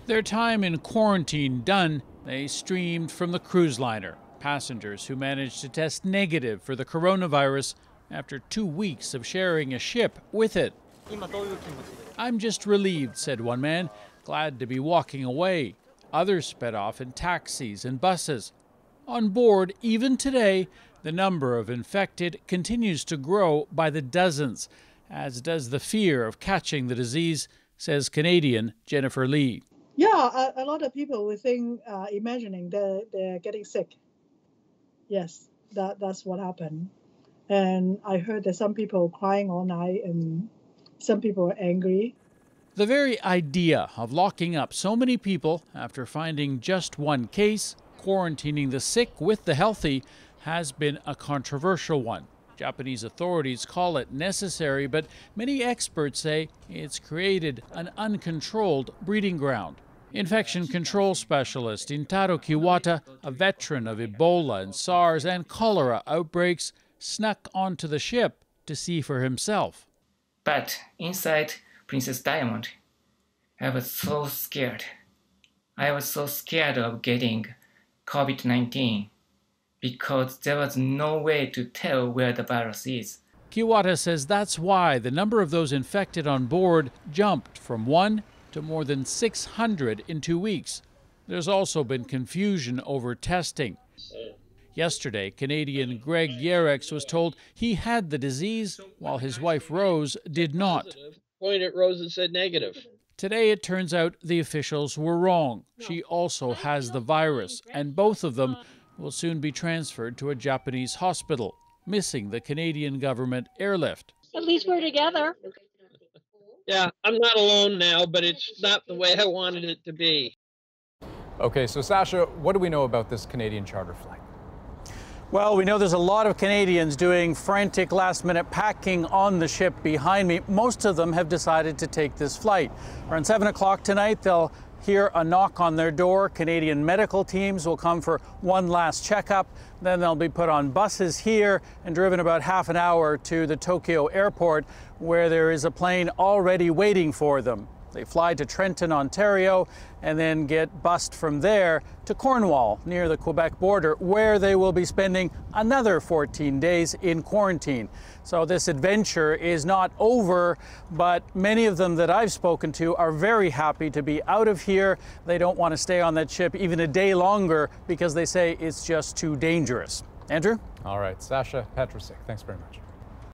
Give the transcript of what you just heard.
Their time in quarantine done, they streamed from the cruise liner. Passengers who managed to test negative for the coronavirus after 2 weeks of sharing a ship with it. "I'm just relieved," said one man, glad to be walking away. Others sped off in taxis and buses. On board, even today, the number of infected continues to grow by the dozens, as does the fear of catching the disease, says Canadian Jennifer Lee. Yeah, a lot of people will think, imagining they're getting sick. Yes, that's what happened. And I heard that some people crying all night and some people are angry. The very idea of locking up so many people after finding just one case, quarantining the sick with the healthy, has been a controversial one. Japanese authorities call it necessary, but many experts say it's created an uncontrolled breeding ground. Infection control specialist Intaro Kiwata, a veteran of Ebola and SARS and cholera outbreaks, snuck onto the ship to see for himself. But inside Princess Diamond, I was so scared. I was so scared of getting COVID-19 because there was no way to tell where the virus is. Kiwata says that's why the number of those infected on board jumped from 1 to more than 600 in 2 weeks. There's also been confusion over testing. Yesterday, Canadian Greg Yerex was told he had the disease while his wife Rose did not. Pointed at Rose and said negative. Today it turns out the officials were wrong. She also has the virus, and both of them will soon be transferred to a Japanese hospital, missing the Canadian government airlift. At least we're together. Yeah, I'm not alone now, but it's not the way I wanted it to be. Okay, so Sasha, what do we know about this Canadian charter flight? Well, we know there's a lot of Canadians doing frantic last-minute packing on the ship behind me. Most of them have decided to take this flight. Around 7 o'clock tonight, they'll hear a knock on their door. Canadian medical teams will come for one last checkup. Then they'll be put on buses here and driven about half an hour to the Tokyo airport, where there is a plane already waiting for them. They fly to Trenton, Ontario, and then get bussed from there to Cornwall, near the Quebec border, where they will be spending another 14 days in quarantine. So this adventure is not over, but many of them that I've spoken to are very happy to be out of here. They don't want to stay on that ship even a day longer because they say it's just too dangerous. Andrew? All right, Sasha Petrusik, thanks very much.